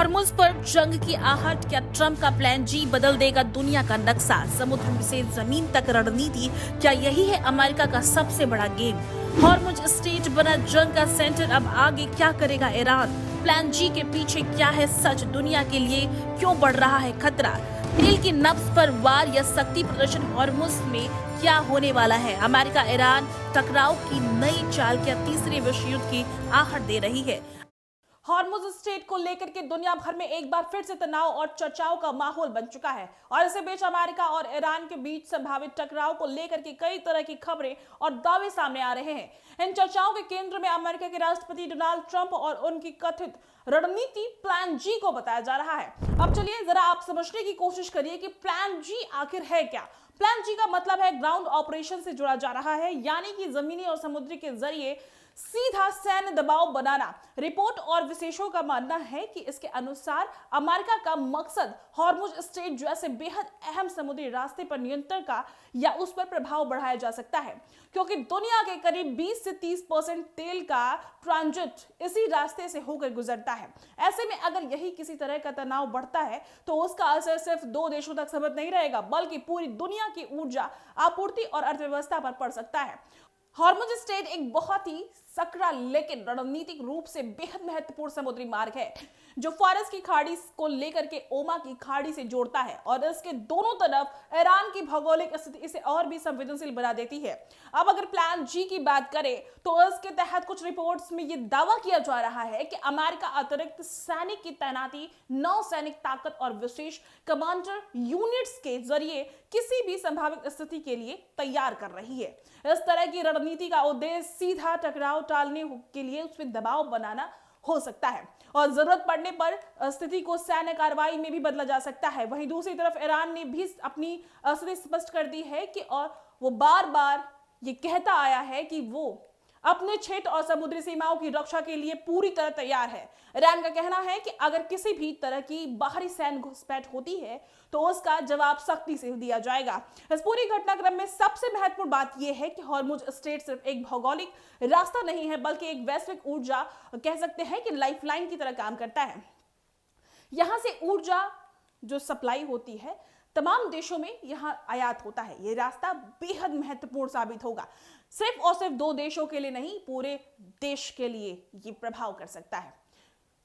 Hormuz पर जंग की आहट, क्या ट्रंप का प्लान जी बदल देगा दुनिया का नक्शा? समुद्र से जमीन तक रणनीति, क्या यही है अमेरिका का सबसे बड़ा गेम? हॉर्मुज स्ट्रेट बना जंग का सेंटर, अब आगे क्या करेगा ईरान? प्लान जी के पीछे क्या है सच? दुनिया के लिए क्यों बढ़ रहा है खतरा? तेल की नब्ज पर वार या शक्ति प्रदर्शन? हॉर्मुज में क्या होने वाला है? अमेरिका ईरान टकराव की नई चाल क्या तीसरे विश्व युद्ध की आहट दे रही है? हॉर्मुज स्ट्रेट को लेकर के दुनिया भर में एक बार फिर से तनाव और चर्चाओं का माहौल बन चुका है और इसी बीच अमेरिका और ईरान के बीच संभावित टकराव को लेकर के कई तरह की खबरें और दावे सामने आ रहे हैं। इन चर्चाओं के केंद्र में अमेरिका के राष्ट्रपति डोनाल्ड ट्रंप और उनकी कथित रणनीति प्लान जी को बताया जा रहा है। अब चलिए जरा आप समझने की कोशिश करिए कि प्लान जी आखिर है क्या। प्लान जी का मतलब है ग्राउंड ऑपरेशन से जुड़ा जा रहा है, यानी कि जमीनी और समुद्री के जरिए सीधा सैन्य दबाव बनाना। रिपोर्ट और विशेषज्ञों का मानना है कि इसके अनुसार अमेरिका का मकसद हॉर्मुज स्ट्रेट जैसे बेहद अहम समुद्री रास्ते पर नियंत्रण का या उस पर प्रभाव बढ़ाया जा सकता है, क्योंकि दुनिया के करीब 20 से 30% तेल का ट्रांजिट इसी रास्ते से होकर गुजरता है। ऐसे में अगर यही किसी तरह का तनाव बढ़ता है तो उसका असर सिर्फ दो देशों तक सीमित नहीं रहेगा, बल्कि पूरी दुनिया की ऊर्जा आपूर्ति और अर्थव्यवस्था पर पड़ सकता है। हॉर्मुज स्ट्रेट एक बहुत ही सकरा लेकिन रणनीतिक रूप से बेहद महत्वपूर्ण समुद्री मार्ग है जो फारस की खाड़ी को लेकर के ओमा की खाड़ी से जोड़ता है और इसके दोनों तरफ ईरान की भौगोलिक स्थिति इसे और भी संवेदनशील बना देती है। अब अगर प्लान जी की बात करें तो इसके तहत कुछ रिपोर्ट्स में यह दावा किया जा रहा है कि अमेरिका अतिरिक्त सैनिक की तैनाती, नौसैनिक ताकत और विशेष कमांडर यूनिट्स के जरिए किसी भी संभावित स्थिति के लिए तैयार कर रही है। इस तरह की रणनीति का उद्देश्य सीधा टकराव टालने के लिए उस पर दबाव बनाना हो सकता है और जरूरत पड़ने पर स्थिति को सैन्य कार्रवाई में भी बदला जा सकता है। वहीं दूसरी तरफ ईरान ने भी अपनी स्थिति स्पष्ट कर दी है कि और वो बार बार ये कहता आया है कि वो अपने क्षेत्र और समुद्री सीमाओं की रक्षा के लिए पूरी तरह तैयार है। ईरान का कहना है कि अगर किसी भी तरह की बाहरी सैन्य घुसपैठ होती है तो उसका जवाब सख्ती से दिया जाएगा। इस पूरी घटनाक्रम में सबसे महत्वपूर्ण बात यह है कि हॉर्मुज स्ट्रेट सिर्फ एक भौगोलिक रास्ता नहीं है, बल्कि एक वैश्विक ऊर्जा कह सकते हैं कि लाइफलाइन की तरह काम करता है। यहां से ऊर्जा जो सप्लाई होती है तमाम देशों में यहां आयात होता है। यह रास्ता बेहद महत्वपूर्ण साबित होगा, सिर्फ और सिर्फ दो देशों के लिए नहीं, पूरे देश के लिए यह प्रभाव कर सकता है।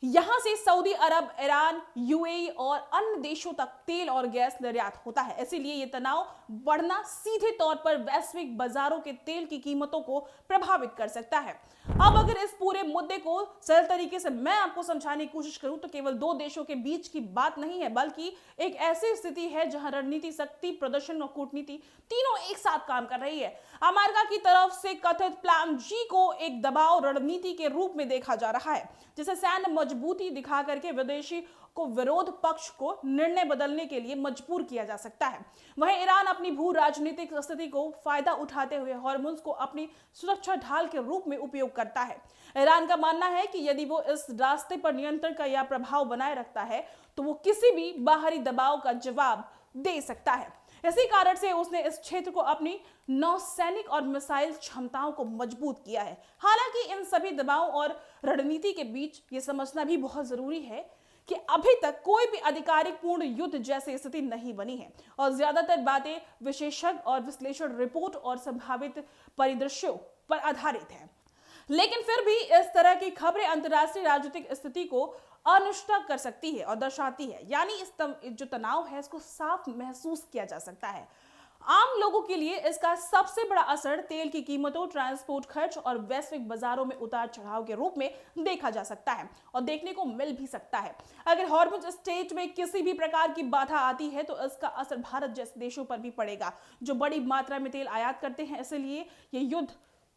यहां से सऊदी अरब, ईरान, यूएई और अन्य देशों तक तेल और गैस निर्यात होता है। इसीलिए यह तनाव बढ़ना सीधे तौर पर वैश्विक बाजारों के तेल की कीमतों को प्रभावित कर सकता है। अब अगर इस पूरे मुद्दे को सरल तरीके से मैं आपको समझाने की कोशिश करूं तो केवल दो देशों के बीच की बात नहीं है, बल्कि एक ऐसी स्थिति है जहां रणनीति, शक्ति प्रदर्शन और कूटनीति तीनों एक साथ काम कर रही है। अमेरिका की तरफ से कथित प्लान जी को एक दबाव रणनीति के रूप में देखा जा रहा है, जिसे सैन्य मजबूती दिखा करके विदेशी को विरोध पक्ष को निर्णय बदलने के लिए मजबूर किया जा सकता है। वहीं ईरान अपनी भू राजनीतिक स्थिति को फायदा उठाते हुए हॉर्मुज को अपनी सुरक्षा ढाल के रूप में उपयोग करता है। ईरान का मानना है कि यदि वो इस रास्ते पर नियंत्रण का या प्रभाव बनाए रखता है तो वो किसी भी बाहरी दबाव का जवाब दे सकता है। इसी कारण से उसने इस क्षेत्र को अपनी नौसैनिक और मिसाइल क्षमताओं को मजबूत किया है। हालांकि इन सभी दबाव और रणनीति के बीच ये समझना भी बहुत जरूरी है कि अभी तक कोई भी आधिकारिक पूर्ण युद्ध जैसी स्थिति नहीं बनी है और ज्यादातर बातें विशेषज्ञ और विश्लेषण रिपोर्ट और संभावित परिदृश्यों पर आधारित है। लेकिन फिर भी इस तरह की खबरें अंतर्राष्ट्रीय राजनीतिक स्थिति को अनिश्चित कर सकती है और दर्शाती है, यानी इस जो तनाव है इसको साफ महसूस किया जा सकता है। आम लोगों के लिए इसका सबसे बड़ा असर तेल की कीमतों, ट्रांसपोर्ट खर्च और वैश्विक बाजारों में उतार चढ़ाव के रूप में देखा जा सकता है और देखने को मिल भी सकता है। अगर हॉर्मुज स्ट्रेट में किसी भी प्रकार की बाधा आती है तो इसका असर भारत जैसे देशों पर भी पड़ेगा जो बड़ी मात्रा में तेल आयात करते हैं। इसलिए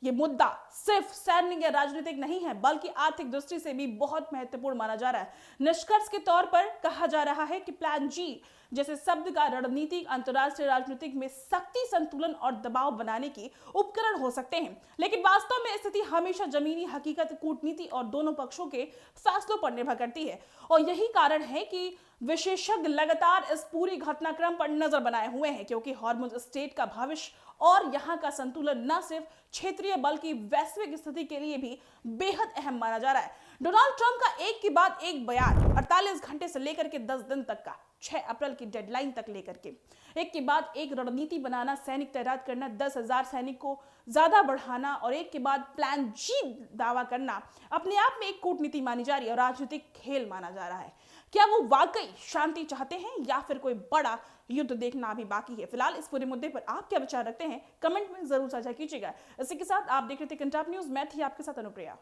ये मुद्दा सिर्फ सैन्य या राजनीतिक नहीं है, बल्कि आर्थिक दृष्टि से भी बहुत महत्वपूर्ण माना जा रहा है। निष्कर्ष के तौर पर कहा जा रहा है कि प्लान जी जैसे शब्द का रणनीतिक अंतर्राष्ट्रीय राजनीतिक में शक्ति संतुलन और दबाव बनाने के उपकरण हो सकते हैं, लेकिन वास्तव में स्थिति हमेशा जमीनी हकीकत, कूटनीति और दोनों पक्षों के फैसलों पर निर्भर करती है। और यही कारण है कि विशेषज्ञ लगातार इस पूरी घटनाक्रम पर नजर बनाए हुए हैं, क्योंकि हॉर्मुज स्ट्रेट का भविष्य और यहाँ का संतुलन न सिर्फ क्षेत्रीय बल्कि वैश्विक स्थिति के लिए भी बेहद अहम माना जा रहा है। डोनाल्ड ट्रंप का एक के बाद एक बयान 48 घंटे से लेकर के 10 दिन तक का, 6 अप्रैल की डेडलाइन तक लेकर के एक के बाद एक रणनीति बनाना, सैनिक तैनात करना, 10,000 सैनिक को ज्यादा बढ़ाना और एक के बाद प्लान जी दावा करना अपने आप में एक कूटनीति मानी जा रही है और राजनीतिक खेल माना जा रहा है। क्या वो वाकई शांति चाहते हैं या फिर कोई बड़ा युद्ध देखना अभी बाकी है? फिलहाल इस पूरे मुद्दे पर आप क्या विचार रखते हैं, कमेंट में जरूर साझा कीजिएगा। इसी के साथ आप देख रहे थे कंटाप न्यूज, मैं थी आपके साथ अनुप्रिया।